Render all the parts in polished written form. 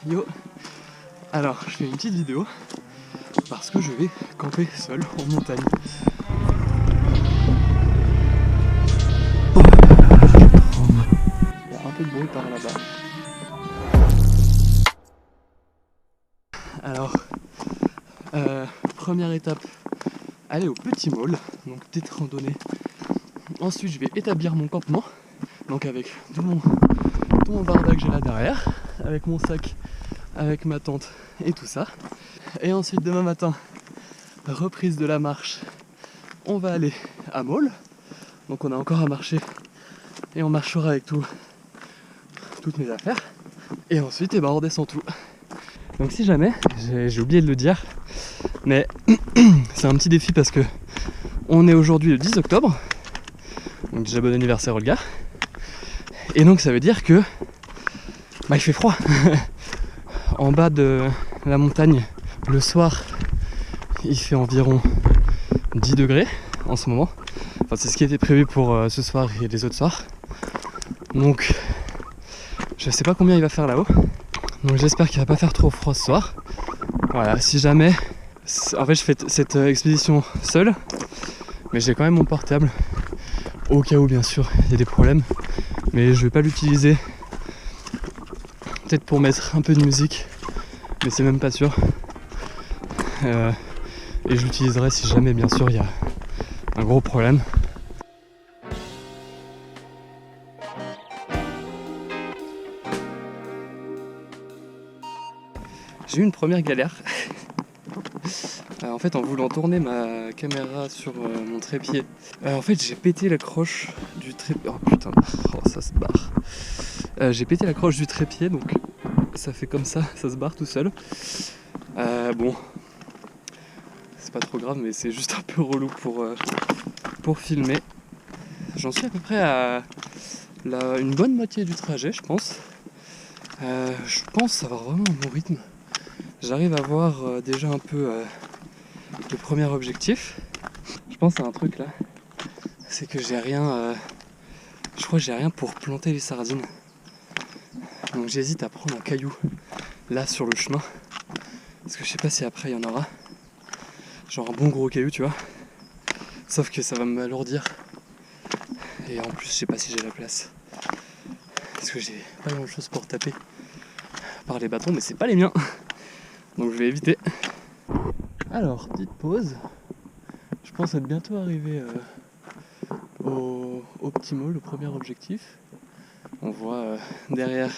Yo. Alors, je fais une petite vidéo parce que je vais camper seul en montagne. Il y a un peu de bruit par là-bas. Alors, première étape, aller au petit môle, donc petite randonnée. Ensuite, je vais établir mon campement, donc avec tout mon barda que j'ai là derrière, avec mon sac, avec ma tente et tout ça. Et ensuite, demain matin, reprise de la marche, on va aller à Môle. Donc on a encore à marcher et on marchera avec toutes mes affaires. Et ensuite, on redescend tout. Donc si jamais, j'ai oublié de le dire, mais c'est un petit défi parce que on est aujourd'hui le 10 octobre. Donc déjà bon anniversaire Olga. Et donc ça veut dire que il fait froid. En bas de la montagne, le soir, il fait environ 10 degrés en ce moment. Enfin c'est ce qui était prévu pour ce soir et les autres soirs. Donc je sais pas combien il va faire là-haut. Donc j'espère qu'il va pas faire trop froid ce soir. Voilà, si jamais... En fait je fais cette expédition seule, mais j'ai quand même mon portable. Au cas où bien sûr il y a des problèmes. Mais je vais pas l'utiliser. Peut-être pour mettre un peu de musique, mais c'est même pas sûr. Et je l'utiliserai si jamais bien sûr il y a un gros problème. J'ai eu une première galère. En fait, en voulant tourner ma caméra sur mon trépied, en fait j'ai pété l'accroche du trépied. Oh putain, ça se barre. J'ai pété l'accroche du trépied, donc ça fait comme ça se barre tout seul. Bon, c'est pas trop grave, mais c'est juste un peu relou pour filmer. J'en suis à peu près à une bonne moitié du trajet, je pense. Je pense avoir vraiment mon rythme. J'arrive à voir déjà un peu le premier objectif. Je pense à un truc là, c'est que j'ai rien. Je crois que j'ai rien pour planter les sardines. Donc j'hésite à prendre un caillou là sur le chemin. Parce que je sais pas si après il y en aura. Genre un bon gros caillou, tu vois. Sauf que ça va m'alourdir. Et en plus je sais pas si j'ai la place. Parce que j'ai pas grand chose pour taper. À part les bâtons, mais c'est pas les miens. Donc je vais éviter. Alors, petite pause. Je pense être bientôt arrivé au petit môle, le premier objectif. On voit derrière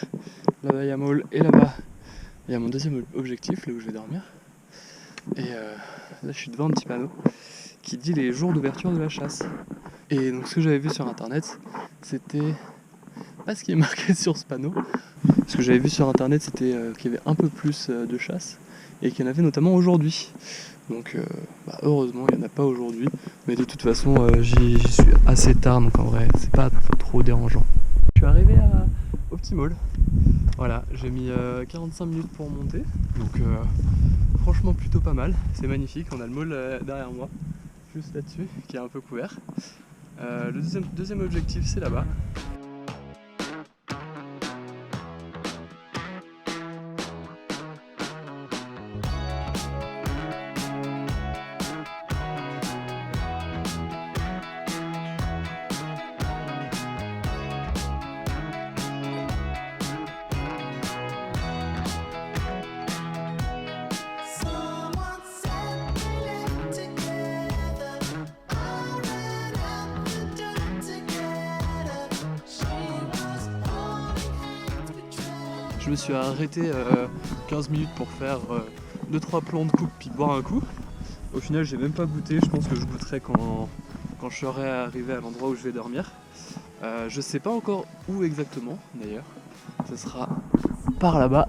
là-bas il y a môle et là-bas il y a mon deuxième objectif, là où je vais dormir. Et là je suis devant un petit panneau qui dit les jours d'ouverture de la chasse. Et donc ce que j'avais vu sur internet, c'était pas ce qui est marqué sur ce panneau. Ce que j'avais vu sur internet, c'était qu'il y avait un peu plus de chasse et qu'il y en avait notamment aujourd'hui. Donc heureusement il n'y en a pas aujourd'hui, mais de toute façon j'y suis assez tard, donc en vrai c'est pas trop dérangeant. Je suis arrivé au petit môle. Voilà, j'ai mis 45 minutes pour monter, donc franchement plutôt pas mal, c'est magnifique. On a le môle derrière moi, juste là-dessus, qui est un peu couvert. Le deuxième objectif c'est là-bas. Je me suis arrêté 15 minutes pour faire 2-3 plans de coupe puis boire un coup. Au final j'ai même pas goûté, je pense que je goûterai quand je serai arrivé à l'endroit où je vais dormir. Je sais pas encore où exactement d'ailleurs, ce sera par là-bas,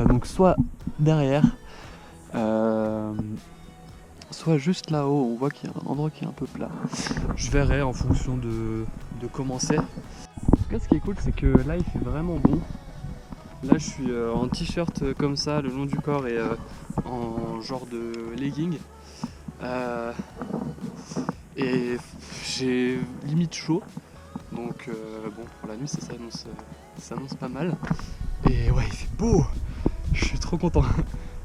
donc soit derrière, soit juste là-haut, on voit qu'il y a un endroit qui est un peu plat. Je verrai en fonction de comment c'est. En tout cas ce qui est cool c'est que là il fait vraiment bon. Là je suis en t-shirt comme ça le long du corps et en genre de legging. Et j'ai limite chaud. Donc bon pour la nuit ça s'annonce pas mal. Et ouais il fait beau. Je suis trop content.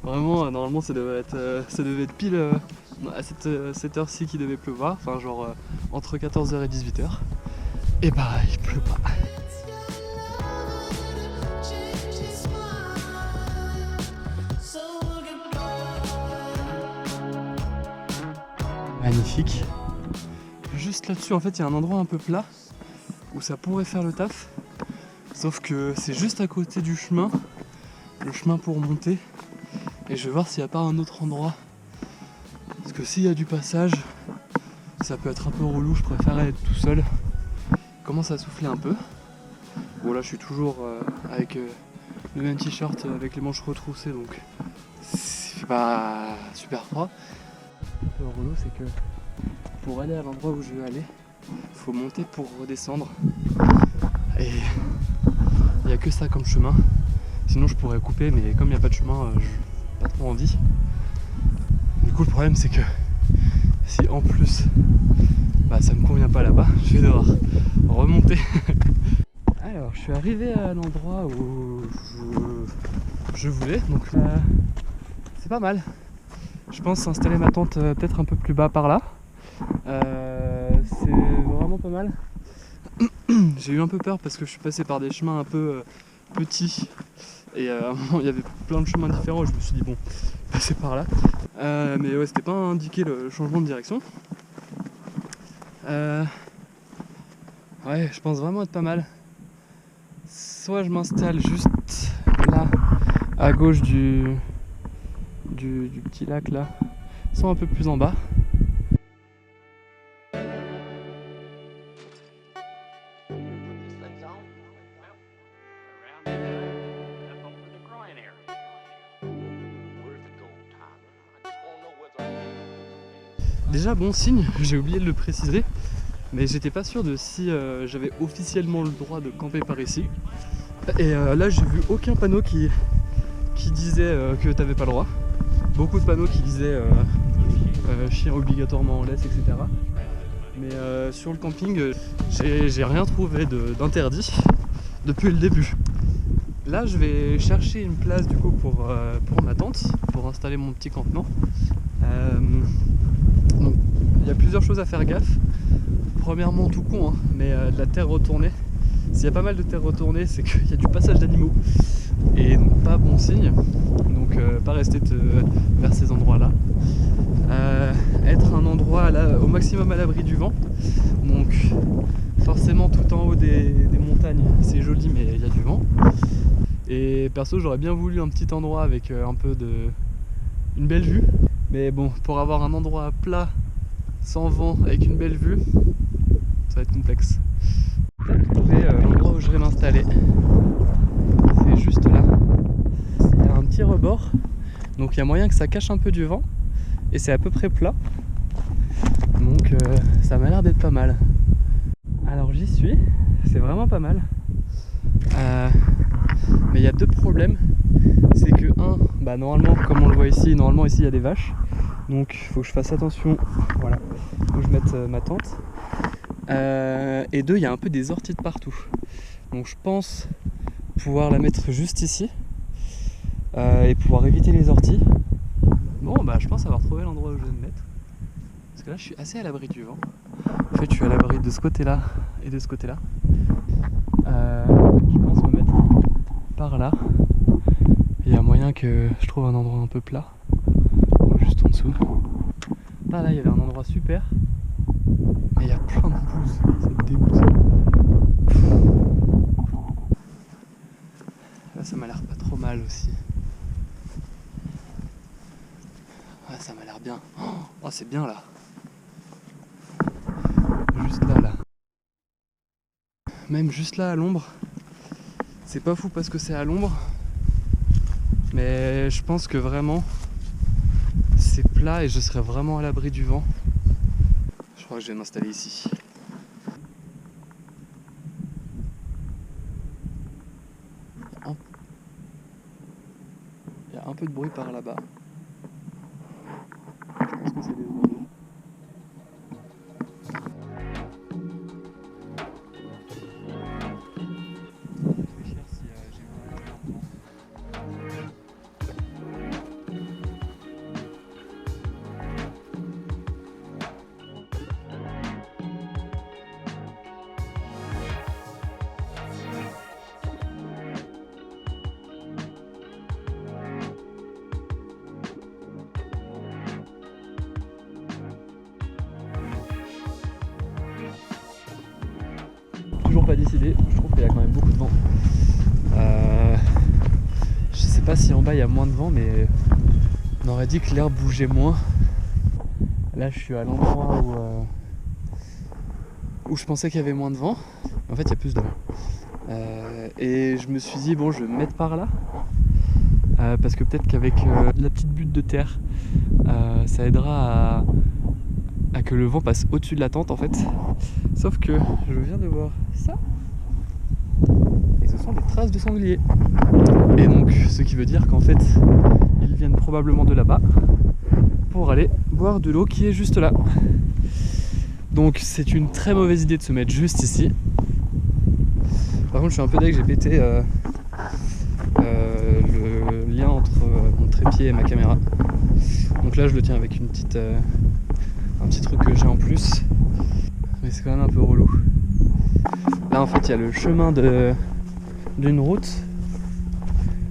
Vraiment, normalement ça devait être pile à cette heure-ci qu'il devait pleuvoir, enfin genre entre 14h et 18h. Et bah il pleut pas. Magnifique. Juste là-dessus en fait il y a un endroit un peu plat où ça pourrait faire le taf. Sauf que c'est juste à côté du chemin, le chemin pour monter. Et je vais voir s'il n'y a pas un autre endroit. Parce que s'il y a du passage, ça peut être un peu relou, je préfère être tout seul. Il commence à souffler un peu. Bon là je suis toujours avec le même t-shirt avec les manches retroussées, donc c'est pas super froid. Un peu relou, c'est que pour aller à l'endroit où je veux aller, il faut monter pour redescendre. Et il n'y a que ça comme chemin. Sinon je pourrais couper, mais comme il n'y a pas de chemin, j'ai pas trop envie. Du coup le problème c'est que si en plus ça me convient pas là-bas, je vais devoir remonter. Alors je suis arrivé à l'endroit où je voulais, donc c'est pas mal. Je pense installer ma tente peut-être un peu plus bas par là. C'est vraiment pas mal. J'ai eu un peu peur parce que je suis passé par des chemins un peu petits et à un moment il y avait plein de chemins différents et je me suis dit bon, passer par là. Mais ouais, c'était pas indiqué le changement de direction. Ouais, je pense vraiment être pas mal. Soit je m'installe juste là, à gauche du petit lac là, soit un peu plus en bas. Déjà bon signe, j'ai oublié de le préciser, mais j'étais pas sûr de si j'avais officiellement le droit de camper par ici. Et là j'ai vu aucun panneau qui disait que t'avais pas le droit. Beaucoup de panneaux qui disaient chien obligatoirement en laisse, etc. Mais sur le camping, j'ai rien trouvé d'interdit depuis le début. Là je vais chercher une place du coup pour ma tente, pour installer mon petit campement. Donc il y a plusieurs choses à faire gaffe. Premièrement, tout con, hein, mais de la terre retournée. S'il y a pas mal de terre retournée, c'est qu'il y a du passage d'animaux. Et donc pas bon signe. Donc pas rester vers ces endroits-là. Être un endroit là, au maximum à l'abri du vent. Donc forcément tout en haut des montagnes, c'est joli mais il y a du vent. Et perso j'aurais bien voulu un petit endroit avec une belle vue. Mais bon, pour avoir un endroit plat, sans vent, avec une belle vue, ça va être complexe. J'ai trouvé l'endroit où je vais m'installer. C'est juste là. Il y a un petit rebord, donc il y a moyen que ça cache un peu du vent. Et c'est à peu près plat. Donc ça m'a l'air d'être pas mal. Alors j'y suis, c'est vraiment pas mal. Mais il y a deux problèmes. C'est que normalement, comme on le voit ici, il y a des vaches. Donc il faut que je fasse attention, voilà, où je mette ma tente. Et deux, il y a un peu des orties de partout. Donc je pense pouvoir la mettre juste ici et pouvoir éviter les orties. Bon je pense avoir trouvé l'endroit où je vais me mettre. Parce que là je suis assez à l'abri du vent. En fait je suis à l'abri de ce côté-là et de ce côté-là. Je pense me mettre par là. Il y a moyen que je trouve un endroit un peu plat. Juste en dessous. Par là il y avait un endroit super. Mais il y a plein de bouses. Ça me dégoûte. Là ça m'a l'air pas trop mal aussi. Ouais, ça m'a l'air bien. Oh c'est bien là. Juste là. Même juste là à l'ombre. C'est pas fou parce que c'est à l'ombre. Mais je pense que vraiment c'est plat et je serai vraiment à l'abri du vent. Je crois que je vais m'installer ici. Il y a un peu de bruit par là-bas. Je pense que c'est des oiseaux. toujours pas décidé, je trouve qu'il y a quand même beaucoup de vent. Je sais pas si en bas il y a moins de vent, mais on aurait dit que l'air bougeait moins. Là je suis à l'endroit où je pensais qu'il y avait moins de vent. En fait il y a plus de vent. Et je me suis dit bon, je vais me mettre par là. Parce que peut-être qu'avec la petite butte de terre, ça aidera à que le vent passe au-dessus de la tente en fait. Sauf que je viens de voir ça. Et ce sont des traces de sanglier. Et donc ce qui veut dire qu'en fait ils viennent probablement de là-bas pour aller boire de l'eau qui est juste là. Donc c'est une très mauvaise idée de se mettre juste ici. Par contre je suis un peu deg, j'ai pété le lien entre mon trépied et ma caméra. Donc là je le tiens avec un petit truc que j'ai en plus. Mais c'est quand même un peu relou. Là en fait il y a le chemin d'une route.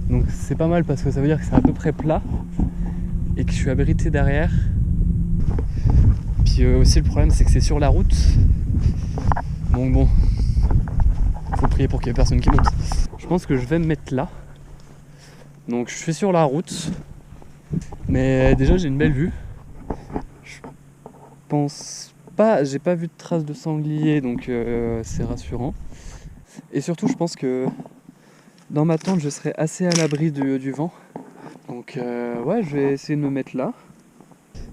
Donc c'est pas mal parce que ça veut dire que c'est à peu près plat et que je suis abrité derrière. Puis aussi le problème c'est que c'est sur la route. Donc bon, faut prier pour qu'il y ait personne qui monte. Je pense que je vais me mettre là. Donc je suis sur la route. Mais déjà j'ai une belle vue. Je pense pas, j'ai pas vu de traces de sanglier, donc c'est rassurant. Et surtout je pense que dans ma tente je serai assez à l'abri du vent. Donc ouais, je vais essayer de me mettre là.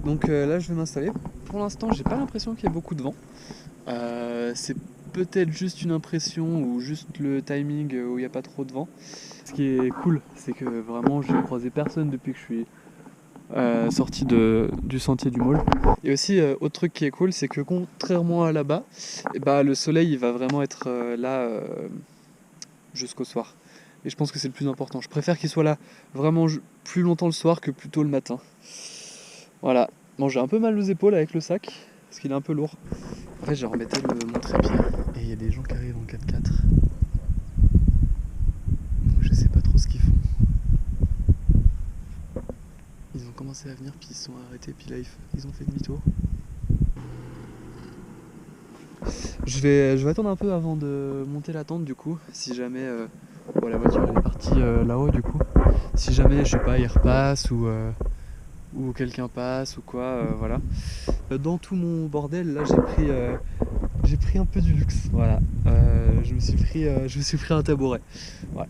Donc là je vais m'installer. Pour l'instant j'ai pas l'impression qu'il y ait beaucoup de vent. C'est peut-être juste une impression ou juste le timing où il n'y a pas trop de vent. Ce qui est cool, c'est que vraiment j'ai croisé personne depuis que je suis sorti du sentier du Maule. Et aussi autre truc qui est cool, c'est que contrairement à là-bas, le soleil il va vraiment être là jusqu'au soir. Et je pense que c'est le plus important. Je préfère qu'il soit là vraiment plus longtemps le soir que plus tôt le matin. Voilà. Bon, j'ai un peu mal aux épaules avec le sac, parce qu'il est un peu lourd. En fait, j'ai remetté mon trépied, et il y a des gens qui arrivent en 4x4. Donc je sais pas trop ce qu'ils font. Ils ont commencé à venir, puis ils se sont arrêtés, puis là ils ont fait demi-tour. Je vais attendre un peu avant de monter la tente du coup, si jamais... Bon, la voiture elle est partie là-haut du coup. Si jamais, je sais pas, il repasse ou quelqu'un passe ou quoi, voilà. Dans tout mon bordel, là j'ai pris un peu du luxe, voilà. Je me suis pris un tabouret. Ouais.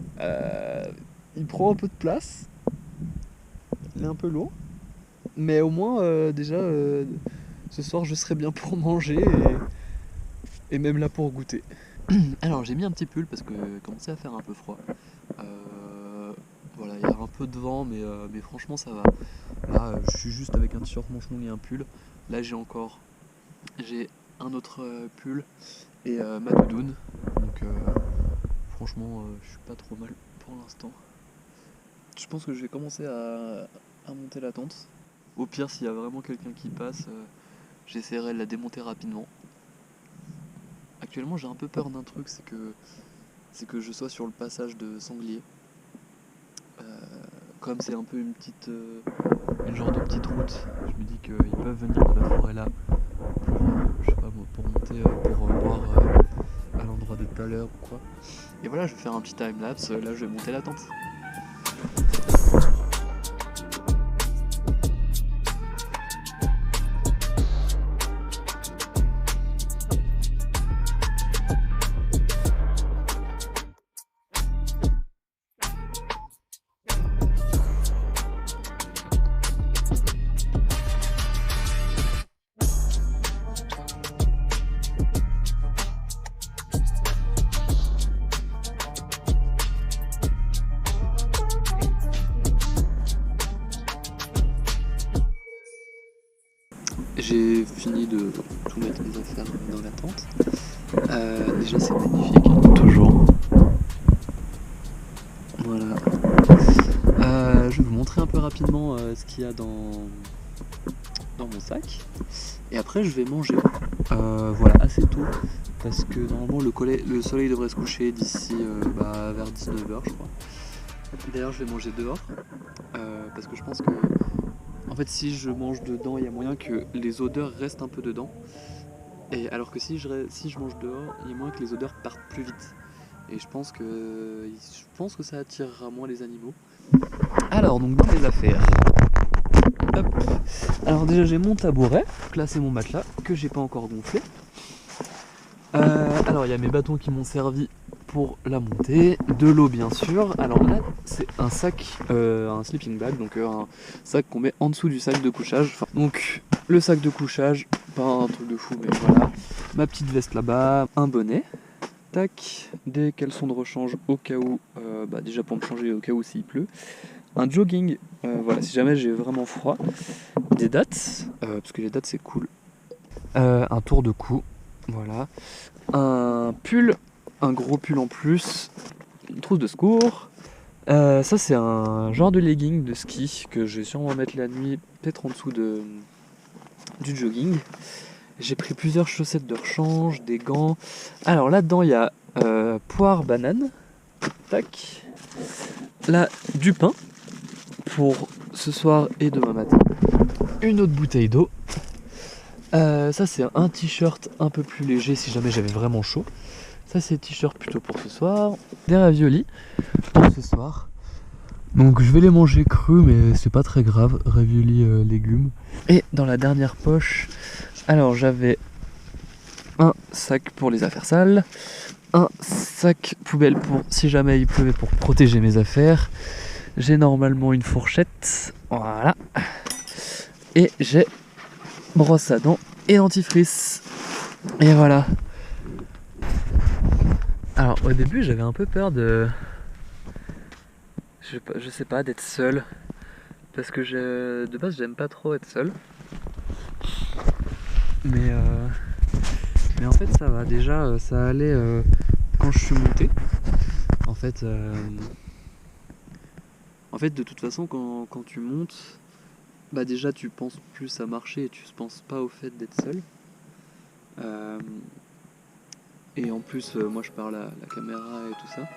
Il prend un peu de place. Il est un peu lourd. Mais au moins, déjà, ce soir, je serai bien pour manger et même là pour goûter. Alors, j'ai mis un petit pull parce que commençait à faire un peu froid. Voilà, il y a un peu de vent, mais franchement, ça va. Là, je suis juste avec un t-shirt manche longue et un pull. Là, j'ai un autre pull et ma doudoune. Donc, franchement, je suis pas trop mal pour l'instant. Je pense que je vais commencer à monter la tente. Au pire, s'il y a vraiment quelqu'un qui passe, j'essaierai de la démonter rapidement. Actuellement, j'ai un peu peur d'un truc, c'est que je sois sur le passage de sanglier. Comme c'est un peu une genre de petite route, je me dis qu'ils peuvent venir de la forêt là pour, je sais pas moi, pour monter, pour boire à l'endroit de tout à l'heure ou quoi. Et voilà, je vais faire un petit time-lapse, là je vais monter la tente. J'ai fini de tout mettre mes affaires dans la tente. Déjà c'est magnifique, toujours. Voilà. Je vais vous montrer un peu rapidement ce qu'il y a dans mon sac. Et après je vais manger. Voilà, assez tôt. Parce que normalement le soleil devrait se coucher d'ici vers 19h je crois. D'ailleurs je vais manger dehors. Parce que je pense que en fait si je mange dedans il y a moyen que les odeurs restent un peu dedans. Et alors que si je mange dehors, il y a moins que les odeurs partent plus vite. Et je pense que ça attirera moins les animaux. Alors, donc dans les affaires. Hop. Alors déjà j'ai mon tabouret, là c'est mon matelas que j'ai pas encore gonflé. Alors il y a mes bâtons qui m'ont servi pour la montée, de l'eau bien sûr. Alors là c'est un sac, un sleeping bag, donc un sac qu'on met en dessous du sac de couchage. Enfin, donc le sac de couchage, pas un truc de fou mais voilà. Ma petite veste là-bas, un bonnet, tac, des caleçons de rechange au cas où, déjà pour me changer au cas où s'il pleut. Un jogging, voilà, si jamais j'ai vraiment froid. Des dattes, parce que les dattes c'est cool. Un tour de cou, voilà. Un pull, un gros pull en plus. Une trousse de secours. Ça c'est un genre de legging de ski que je vais sûrement mettre la nuit, peut-être en dessous du jogging. J'ai pris plusieurs chaussettes de rechange, des gants. Alors là-dedans il y a poire, banane. Tac. Là, du pain. Pour ce soir et demain matin. Une autre bouteille d'eau. Ça c'est un t-shirt un peu plus léger si jamais j'avais vraiment chaud. Ça c'est t-shirt plutôt pour ce soir. Des raviolis pour ce soir. Donc je vais les manger crus mais c'est pas très grave. Raviolis légumes. Et dans la dernière poche, alors j'avais un sac pour les affaires sales. Un sac poubelle pour si jamais il pleuvait pour protéger mes affaires. J'ai normalement une fourchette, voilà. Et j'ai brosse à dents et dentifrice. Et voilà. Alors au début j'avais un peu peur de... Je sais pas, d'être seul. Parce que de base j'aime pas trop être seul. Mais en fait ça va, déjà ça allait quand je suis monté. En fait, de toute façon, quand tu montes, bah déjà tu penses plus à marcher et tu ne penses pas au fait d'être seul. Et en plus, moi je parle à la caméra et tout ça.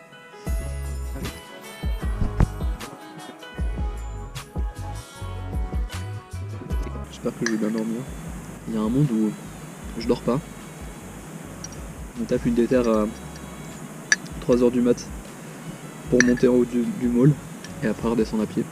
J'espère que je vais bien dormir. Il y a un monde où je dors pas. On tape une déterre à 3h du mat pour monter en haut du mall et après redescendre à pied.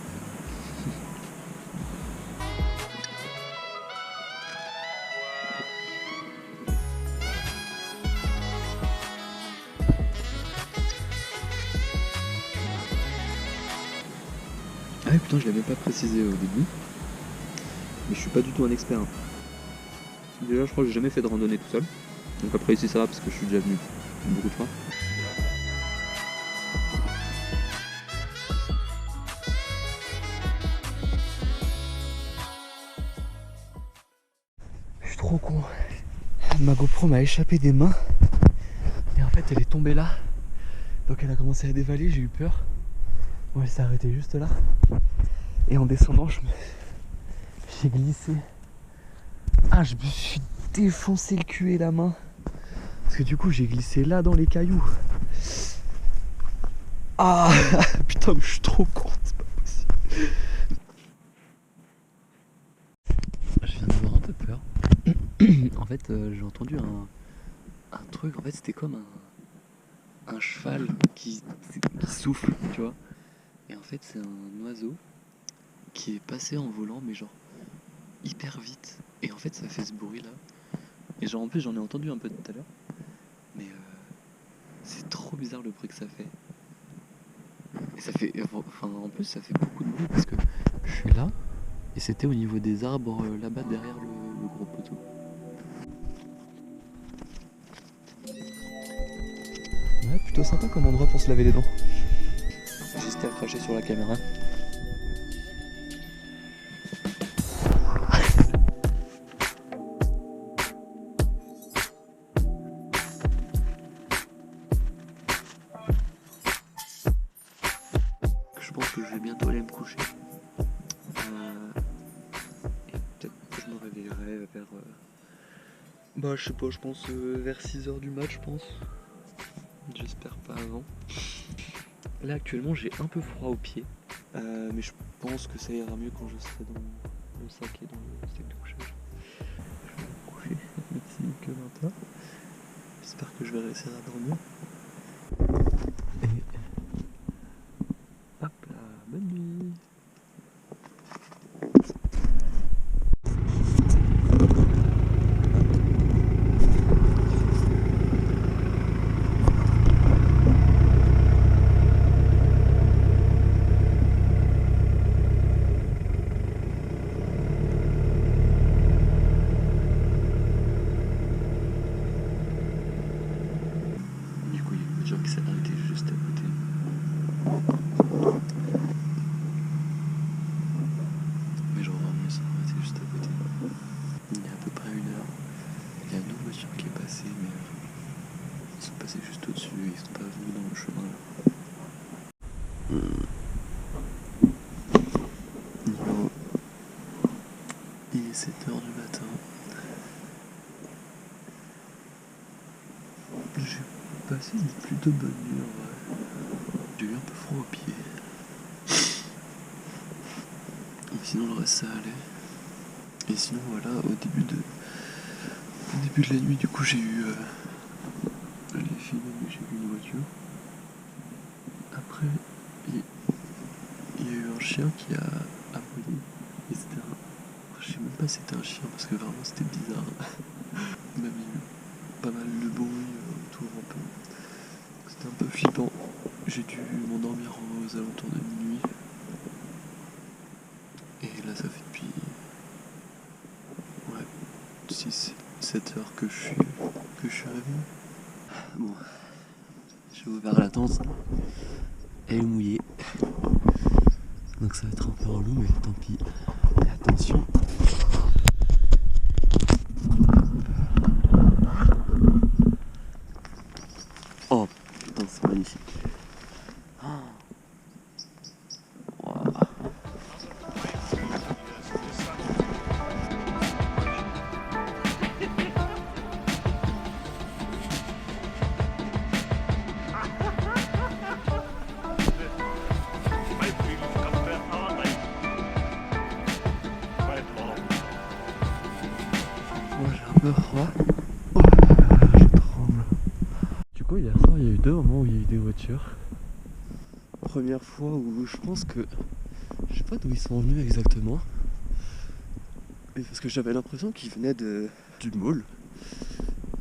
Ah oui, putain, je l'avais pas précisé au début, mais je suis pas du tout un expert. Déjà, je crois que j'ai jamais fait de randonnée tout seul. Donc après ici ça va parce que je suis déjà venu beaucoup de fois. Je suis trop con. Ma GoPro m'a échappé des mains. Et en fait elle est tombée là. Donc elle a commencé à dévaler, j'ai eu peur. Bon, elle s'est arrêtée juste là. Et en descendant j'ai glissé. Ah, je me suis défoncé le cul et la main. Parce que du coup j'ai glissé là dans les cailloux. Ah putain mais je suis trop con, c'est pas possible. Je viens d'avoir un peu peur. En fait j'ai entendu un truc, en fait c'était comme un cheval qui souffle, tu vois. Et en fait c'est un oiseau qui est passé en volant mais genre hyper vite. Et en fait ça fait ce bruit là. Et genre en plus j'en ai entendu un peu tout à l'heure. Mais c'est trop bizarre le bruit que ça fait. Et ça fait, enfin en plus ça fait beaucoup de bruit parce que je suis là et c'était au niveau des arbres là-bas derrière le gros poteau. Ouais, plutôt sympa comme endroit pour se laver les dents. J'hésitais à cracher sur la caméra. Je pense que je vais bientôt aller me coucher. Et peut-être que je me réveillerai vers... Bah je sais pas, je pense vers 6h du mat je pense. J'espère pas avant. Là actuellement j'ai un peu froid aux pieds. Mais je pense que ça ira mieux quand je serai dans le sac et dans le sac de couchage. Je vais me coucher. Merci. finit que 20h. J'espère que je vais réussir à dormir. Et hop là, bonne nuit. Qui s'est arrêté juste à côté. Mais genre vraiment ils sont arrêtés juste à côté. Il y a à peu près 1 heure. Il y a une autre voiture qui est passée mais ils sont passés juste au-dessus et ils sont pas venus dans le chemin là. Niveau, il est 7h du matin. J'ai passé une plutôt bonne nuit en vrai. J'ai eu un peu froid aux pieds. Sinon le reste ça allait. Et sinon voilà, au début de la nuit du coup j'ai eu les filles où j'ai vu une voiture. Après il y a eu un chien qui a aboyé. Et c'était je sais même pas si c'était un chien parce que vraiment c'était bizarre. Même il y a eu pas mal de bruit autour un peu. C'était un peu flippant. J'ai dû m'endormir aux alentours de minuit. Et là ça fait depuis 6-7 heures que je suis réveillé. Bon, j'ai ouvert la tente. Elle est mouillée. Donc ça va être un peu relou mais tant pis. Et attention. Oh putain c'est magnifique. Moi j'ai un peu froid. Oh, je tremble. Du coup hier soir il y a eu 2 moments où il y a eu des voitures. Première fois où je pense que je sais pas d'où ils sont venus exactement. Mais parce que j'avais l'impression qu'ils venaient du mall.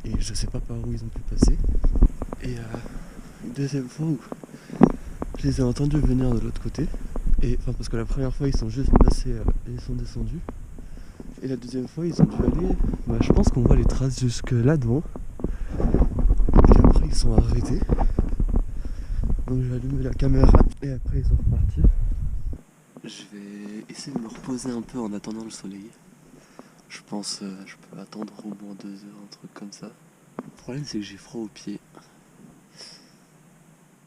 Et je sais pas par où ils ont pu passer. Et une deuxième fois où je les ai entendus venir de l'autre côté. Et enfin parce que la première fois ils sont juste passés et ils sont descendus. Et la deuxième fois ils ont dû aller. Bah, je pense qu'on voit les traces jusque là devant. Et après ils sont arrêtés. Donc j'ai allumé la caméra et après ils sont repartis. Je vais essayer de me reposer un peu en attendant le soleil. Je pense je peux attendre au moins 2 heures, un truc comme ça. Le problème c'est que j'ai froid aux pieds.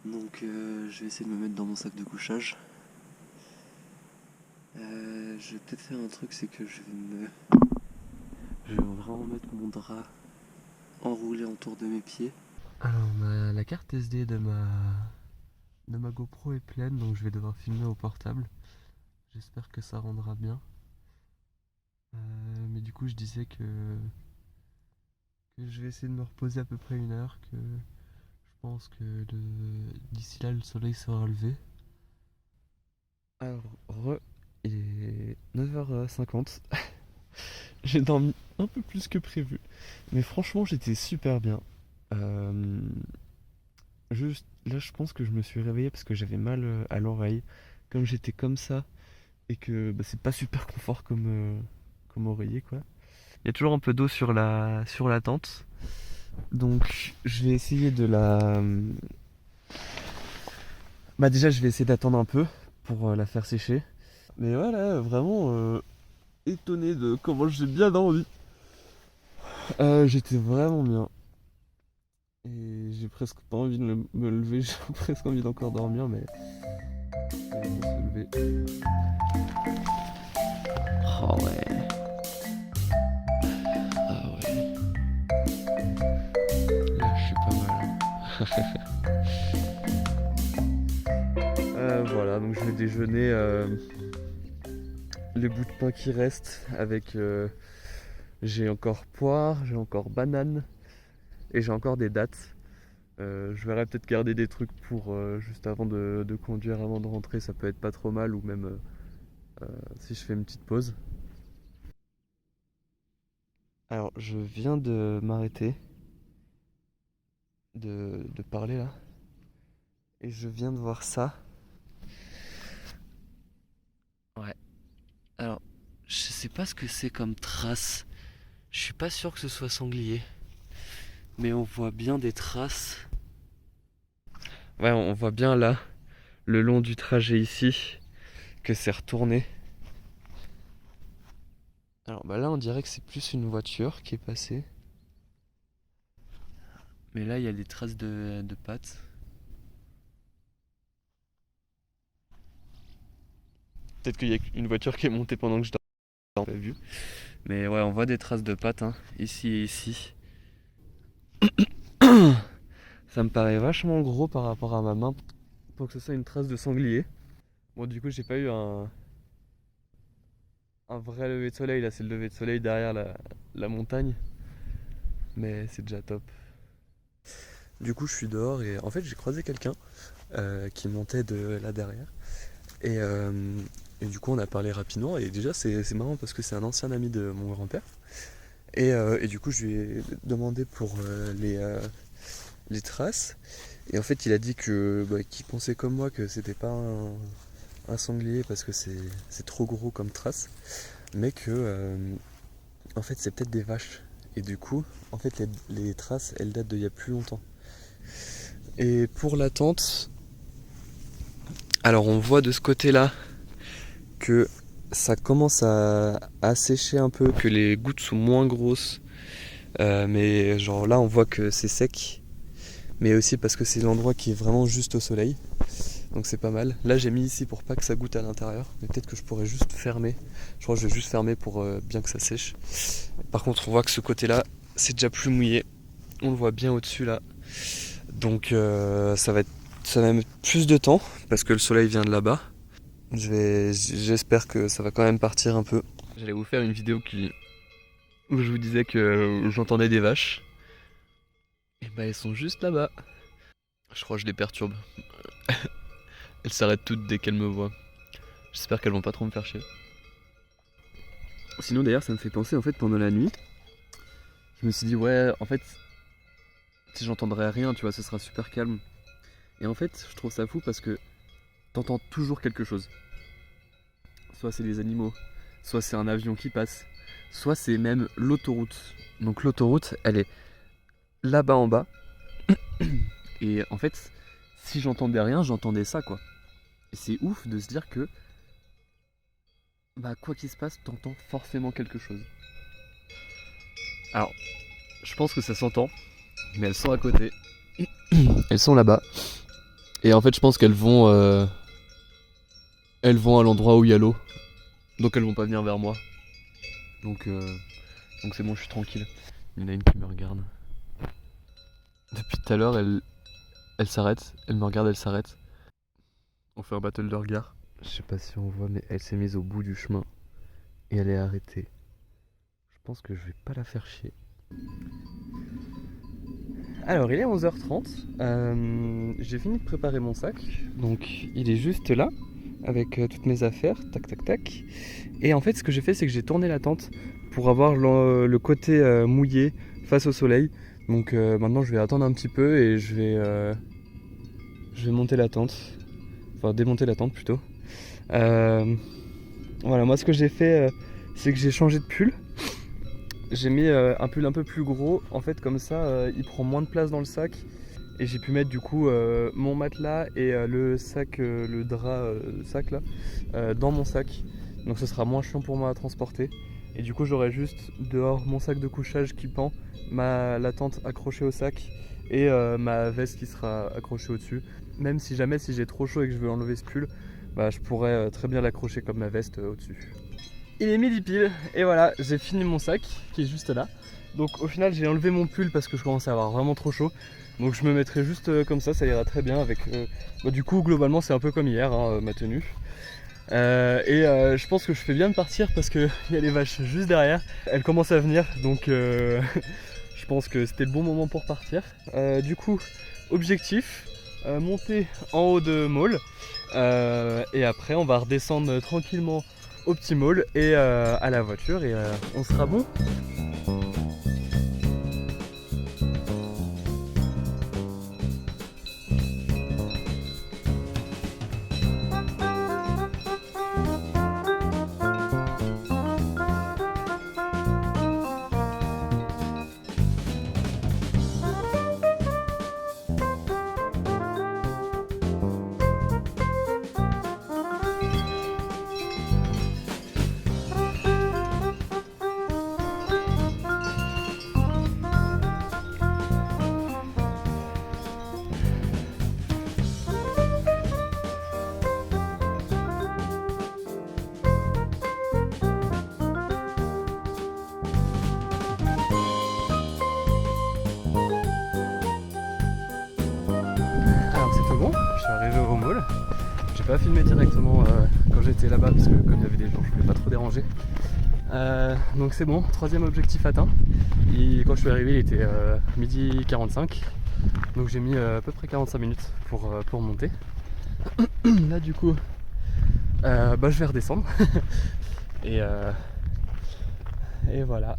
Donc je vais essayer de me mettre dans mon sac de couchage. Je vais peut-être faire un truc, c'est que je vais vraiment mettre mon drap enroulé autour de mes pieds. Alors la carte SD de ma GoPro est pleine, donc je vais devoir filmer au portable. J'espère que ça rendra bien. Mais du coup je disais que je vais essayer de me reposer à peu près 1 heure, que je pense que d'ici là le soleil sera levé. Alors il est 9h50. J'ai dormi un peu plus que prévu. Mais franchement j'étais super bien. Juste là je pense que je me suis réveillé parce que j'avais mal à l'oreille. Comme j'étais comme ça et que bah, c'est pas super confort comme oreiller quoi. Il y a toujours un peu d'eau sur la tente. Donc je vais essayer de la... Bah déjà je vais essayer d'attendre un peu pour la faire sécher. Mais voilà, vraiment étonné de comment j'ai bien dormi. J'étais vraiment bien. Et j'ai presque pas envie de me lever, j'ai presque envie d'encore dormir, mais on va se lever. Oh ouais. Ah ouais. Là je suis pas mal. Voilà, donc je vais déjeuner les bouts de pain qui restent avec J'ai encore poire, j'ai encore banane et j'ai encore des dattes. Je verrai peut-être garder des trucs pour juste avant de conduire, avant de rentrer, ça peut être pas trop mal, ou même si je fais une petite pause. Alors je viens de m'arrêter de parler là et je viens de voir ça. Ouais. Alors je sais pas ce que c'est comme trace. Je suis pas sûr que ce soit sanglier. Mais on voit bien des traces. Ouais, on voit bien là, le long du trajet ici, que c'est retourné. Alors bah là on dirait que c'est plus une voiture qui est passée. Mais là il y a des traces de pattes. Peut-être qu'il y a une voiture qui est montée pendant que je dormais, pas vu. Mais ouais, on voit des traces de pattes, hein, ici et ici. Ça me paraît vachement gros par rapport à ma main pour que ce soit une trace de sanglier. Bon, du coup, j'ai pas eu un vrai lever de soleil. Là, c'est le lever de soleil derrière la montagne. Mais c'est déjà top. Du coup, je suis dehors et en fait, j'ai croisé quelqu'un qui montait de là derrière. Et, euh, et du coup, on a parlé rapidement. Et déjà, c'est marrant parce que c'est un ancien ami de mon grand-père. Et du coup, je lui ai demandé pour les traces. Et en fait, il a dit qu'il pensait comme moi que c'était pas un sanglier parce que c'est trop gros comme trace, mais que en fait, c'est peut-être des vaches. Et du coup, en fait, les traces, elles datent d'il y a plus longtemps. Et pour la tente, alors on voit de ce côté-là que ça commence à sécher un peu, que les gouttes sont moins grosses. Mais genre là, on voit que c'est sec. Mais aussi parce que c'est l'endroit qui est vraiment juste au soleil. Donc c'est pas mal. Là, j'ai mis ici pour pas que ça goûte à l'intérieur. Mais peut-être que je pourrais juste fermer. Je crois que je vais juste fermer pour bien que ça sèche. Par contre, on voit que ce côté-là, c'est déjà plus mouillé. On le voit bien au-dessus là. Donc ça va mettre plus de temps parce que le soleil vient de là-bas. J'espère que ça va quand même partir un peu. J'allais vous faire une vidéo où je vous disais que j'entendais des vaches. Et bah elles sont juste là-bas. Je crois que je les perturbe. Elles s'arrêtent toutes dès qu'elles me voient. J'espère qu'elles vont pas trop me faire chier. Sinon d'ailleurs ça me fait penser en fait pendant la nuit. Je me suis dit ouais en fait si j'entendrais rien tu vois ce sera super calme. Et en fait je trouve ça fou parce que t'entends toujours quelque chose. Soit c'est les animaux, soit c'est un avion qui passe, soit c'est même l'autoroute. Donc l'autoroute elle est là-bas en bas. Et en fait si j'entendais rien j'entendais ça quoi. Et c'est ouf de se dire que bah quoi qu'il se passe t'entends forcément quelque chose. Alors je pense que ça s'entend, mais elles sont à côté. Elles sont là-bas. Et en fait, je pense elles vont à l'endroit où il y a l'eau. Donc elles vont pas venir vers moi. Donc c'est bon, je suis tranquille. Il y en a une qui me regarde. Depuis tout à l'heure, elle s'arrête. Elle me regarde, elle s'arrête. On fait un battle de regard. Je sais pas si on voit, mais elle s'est mise au bout du chemin. Et elle est arrêtée. Je pense que je vais pas la faire chier. Alors il est 11h30, j'ai fini de préparer mon sac, donc il est juste là, avec toutes mes affaires, tac tac tac. Et en fait ce que j'ai fait c'est que j'ai tourné la tente pour avoir le côté mouillé face au soleil. Donc maintenant je vais attendre un petit peu et je vais monter la tente, enfin démonter la tente plutôt. Voilà, moi ce que j'ai fait c'est que j'ai changé de pull. J'ai mis un pull un peu plus gros, en fait comme ça il prend moins de place dans le sac et j'ai pu mettre du coup mon matelas et le sac, le drap sac là, dans mon sac. Donc ce sera moins chiant pour moi à transporter. Et du coup j'aurai juste dehors mon sac de couchage qui pend, la tente accrochée au sac et ma veste qui sera accrochée au-dessus. Même si jamais si j'ai trop chaud et que je veux enlever ce pull, bah, je pourrais très bien l'accrocher comme ma veste au-dessus. Il est midi pile et voilà, j'ai fini mon sac qui est juste là. Donc au final j'ai enlevé mon pull parce que je commençais à avoir vraiment trop chaud. Donc je me mettrai juste comme ça ira très bien avec... du coup globalement c'est un peu comme hier hein, ma tenue. Je pense que je fais bien de partir parce qu'il y a les vaches juste derrière. Elles commencent à venir, donc je pense que c'était le bon moment pour partir. Du coup, objectif, monter en haut de Maule. Et après on va redescendre tranquillement au petit Maule et à la voiture et on sera bon. Bon, je suis arrivé au Maule. J'ai pas filmé directement quand j'étais là-bas parce que comme il y avait des gens, je voulais pas trop déranger. Donc c'est bon, troisième objectif atteint. Et quand je suis arrivé, il était 12h45. Donc j'ai mis à peu près 45 minutes pour monter. Là du coup, je vais redescendre. et voilà.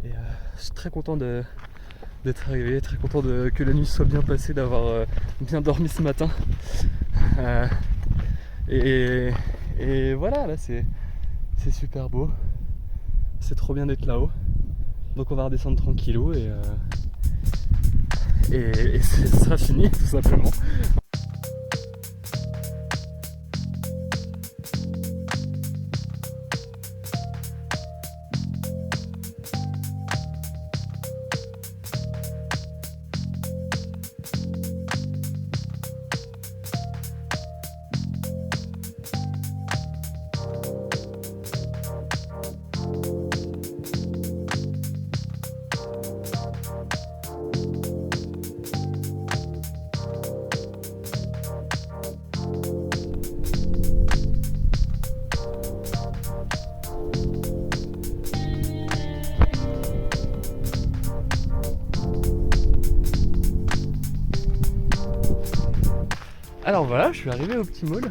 Et je suis très content d'être arrivé, très content que la nuit soit bien passée, d'avoir bien dormi ce matin. Et voilà, là c'est super beau. C'est trop bien d'être là-haut. Donc on va redescendre tranquillou et ce sera fini tout simplement. Alors voilà, je suis arrivé au petit Maule.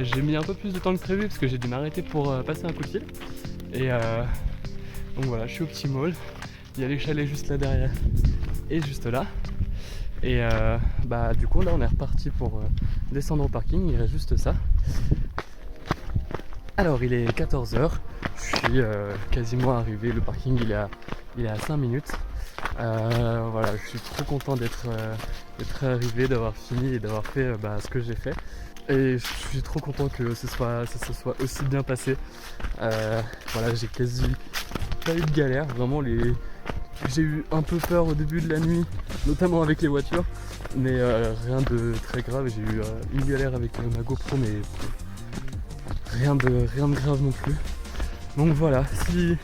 J'ai mis un peu plus de temps que prévu parce que j'ai dû m'arrêter pour passer un coup de fil. Et donc voilà, je suis au petit Maule. Il y a les chalets juste là derrière et juste là. Et du coup là on est reparti pour descendre au parking, il reste juste ça. Alors il est 14h, je suis quasiment arrivé, le parking il est à 5 minutes. Voilà, je suis trop content d'être arrivé, d'avoir fini et d'avoir fait ce que j'ai fait. Et je suis trop content que ça se soit aussi bien passé. Voilà, j'ai quasi pas eu de galère, vraiment j'ai eu un peu peur au début de la nuit, notamment avec les voitures, mais rien de très grave. J'ai eu une galère avec ma GoPro, mais rien de grave non plus. Donc voilà, si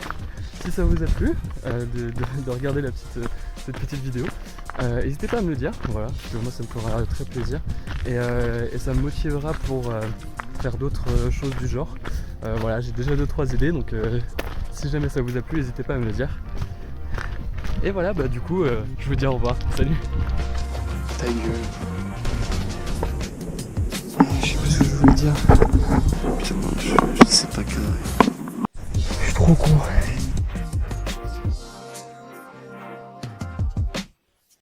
ça vous a plu de regarder cette petite vidéo, n'hésitez pas à me le dire, voilà, parce que moi ça me fera très plaisir et ça me motivera pour faire d'autres choses du genre. Voilà, j'ai déjà 2-3 idées, donc si jamais ça vous a plu, n'hésitez pas à me le dire. Et voilà, du coup, je vous dis au revoir, salut. Ta gueule. Je sais pas ce que je voulais dire. Putain, je sais pas que. Je suis trop con.